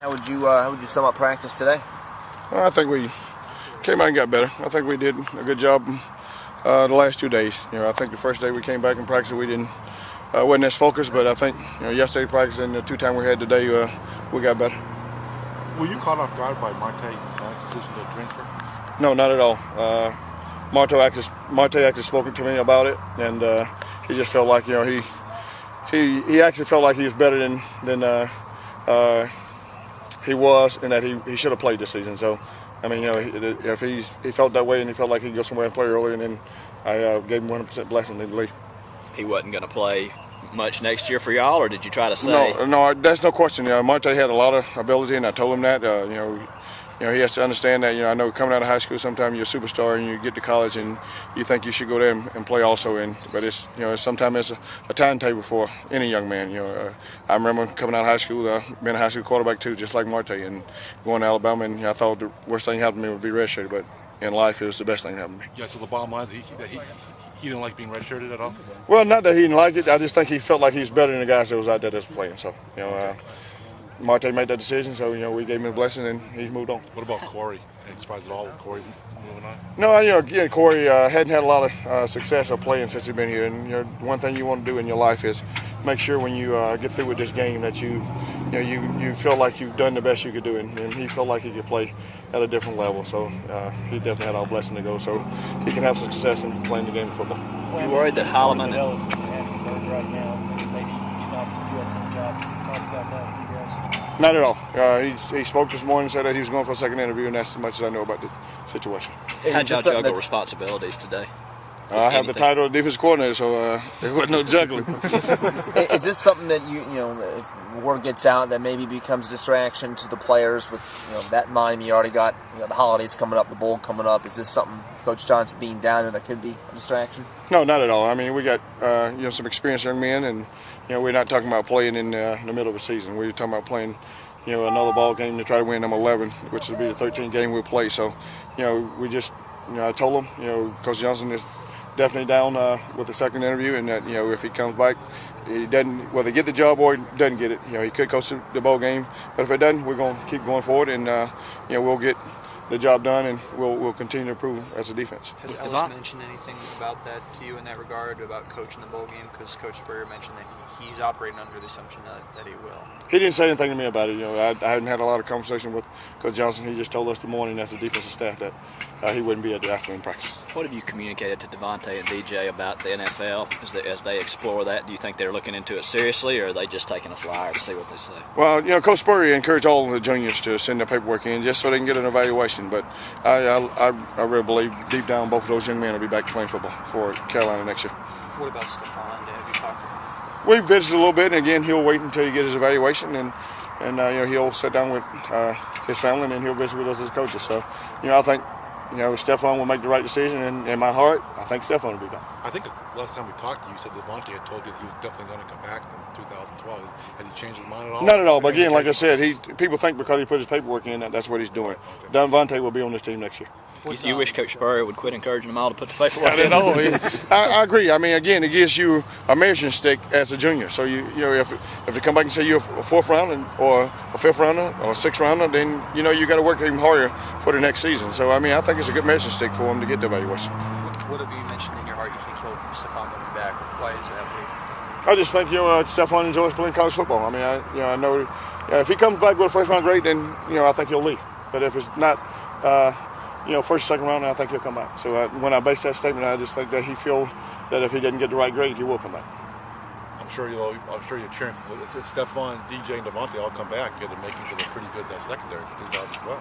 How would you sum up practice today? I think we came out and got better. I think we did a good job the last 2 days. I think the first day we came back and practiced, we wasn't as focused, but I think yesterday practice and the 2 times we had today, we got better. Were you caught off guard by Marte's decision to transfer? No, not at all. Marte actually spoken to me about it, and he just felt like he actually felt like he was better than he was, and that he should have played this season. So, I mean, if he felt that way and he felt like he could go somewhere and play earlier, and then I gave him 100% blessing to leave. He wasn't going to play much next year for y'all, or did you try to say? No, that's no question. Marte had a lot of ability, and I told him that. He has to understand that. I know coming out of high school, sometimes you're a superstar and you get to college and you think you should go there and play also. But it's sometimes it's a timetable for any young man. I remember coming out of high school, being a high school quarterback too, just like Marte, and going to Alabama. And I thought the worst thing happened to me would be redshirted, but in life it was the best thing that happened to me. Yeah. So the bottom line is he didn't like being redshirted at all. Well, not that he didn't like it. I just think he felt like he's better than the guys that was out there that's playing. So Marte made that decision, so we gave him a blessing and he's moved on. What about Corey? Any surprise at all with Corey moving on? No, again, Corey hadn't had a lot of success of playing since he's been here. And one thing you want to do in your life is make sure when you get through with this game that you feel like you've done the best you could do, and he felt like he could play at a different level. So he definitely had our blessing to go, so he can have success in playing the game of football. You worried that Holloman right now, maybe getting off the USM job? Talk about that with you guys. Not at all. He spoke this morning and said that he was going for a second interview, and that's as much as I know about the situation. How'd y'all juggle responsibilities today? I have the title of defensive coordinator, so there wasn't no juggling. Is this something that if word gets out that maybe becomes a distraction to the players with that in mind? You already got the holidays coming up, the bowl coming up. Is this something Coach Johnson being down there that could be a distraction? No, not at all. I mean, we got some experienced young men, and we're not talking about playing in the middle of the season. We're talking about playing another ball game to try to win number 11, which will be the 13th game we'll play. So we just I told him Coach Johnson is definitely down with the second interview, and that if he comes back, he doesn't whether get the job or he doesn't get it. He could coach the ball game, but if it doesn't, we're going to keep going forward, and we'll get the job done, and we'll continue to improve as a defense. Has Ellis mentioned anything about that to you in that regard, about coaching the bowl game? Because Coach Spurrier mentioned that he's operating under the assumption that he will. He didn't say anything to me about it. I hadn't had a lot of conversation with Coach Johnson. He just told us the morning as the defensive staff that he wouldn't be at the afternoon practice. What have you communicated to Devontae and DJ about the NFL as they explore that? Do you think they're looking into it seriously, or are they just taking a flyer to see what they say? Well, Coach Spurrier encouraged all of the juniors to send their paperwork in just so they can get an evaluation. But I really believe deep down both of those young men will be back playing football for Carolina next year. What about Stephon? Have you talked to him? We visited a little bit, and again, he'll wait until he gets his evaluation, and he'll sit down with his family, and then he'll visit with us as coaches. So, I think Stephon will make the right decision, and in my heart, I think Stephon will be back. I think last time we talked to you, you said Devontae had told you that he was definitely going to come back in 2012. Has he changed his mind at all? Not at all. But again, like I said, people think because he put his paperwork in that's what he's doing. Devontae will be on this team next year. You wish Coach Spurrier would quit encouraging them all to put the paperwork in? Not at all. I agree. I mean, again, it gives you a measuring stick as a junior. So if they come back and say you're a fourth rounder or a fifth rounder or a sixth rounder, then you got to work even harder for the next season. So I mean, I think it's a good measuring stick for him to get the evaluation. What have you mentioned in your heart? You think Stephon will be back? Why is that? I just think Stephon enjoys playing college football. I mean, I know if he comes back with a first round grade, then I think he'll leave. But if it's not. First, second round, I think he'll come back. So when I base that statement, I just think that he feels that if he doesn't get the right grade, he will come back. I'm sure you're cheering for Stephon, DJ, and Devontae all come back. You're making sure they're pretty good that secondary for 2012.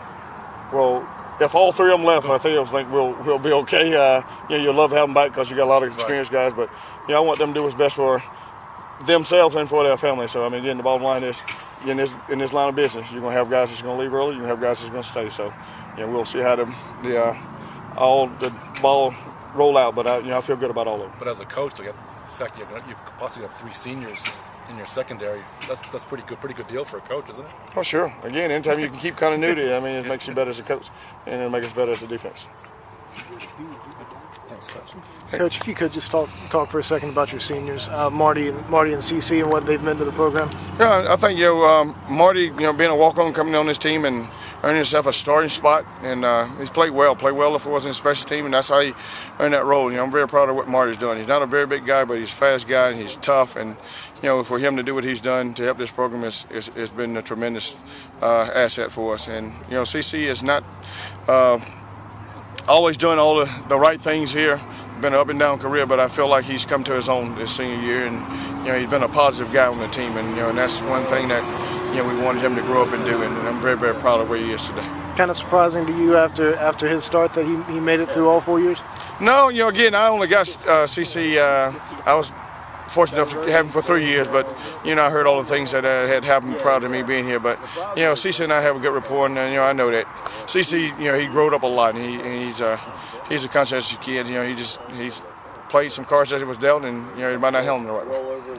Well, if all three of them left, I think we'll be okay. You'll love having them back because you got a lot of experienced guys. But I want them to do what's best for themselves and for their family. So I mean, again, the bottom line is in this line of business, you're going to have guys that's going to leave early. You're going to have guys that's going to stay. So we'll see how all the ball roll out. But I feel good about all of them. But as a coach, the fact you possibly have 3 seniors in your secondary, that's pretty good deal for a coach, isn't it? Oh, sure. Again, anytime you can keep continuity, I mean, it makes you better as a coach, and it makes us better as a defense. Thanks, Coach. Coach, if you could just talk for a second about your seniors, Marty and CC, and what they've meant to the program. Yeah, I think Marty, being a walk-on coming on this team and earning himself a starting spot, and he's played well if it wasn't a special team, and that's how he earned that role. I'm very proud of what Marty's done. He's not a very big guy, but he's a fast guy and he's tough, and for him to do what he's done to help this program has been a tremendous asset for us. And CC is not always doing all the right things here. Been an up and down career, but I feel like he's come to his own this senior year, and he's been a positive guy on the team, and that's one thing that we wanted him to grow up and do, and I'm very, very proud of where he is today. Kind of surprising to you after his start that he made it through all 4 years? No, again, I only got CC. I was fortunate enough to have him for 3 years, but I heard all the things that had happened prior to me being here. But CC and I have a good rapport, and I know that CC, he growed up a lot, and he's a conscientious kid. He's played some cards that he was dealt, and he might not handle them the right way.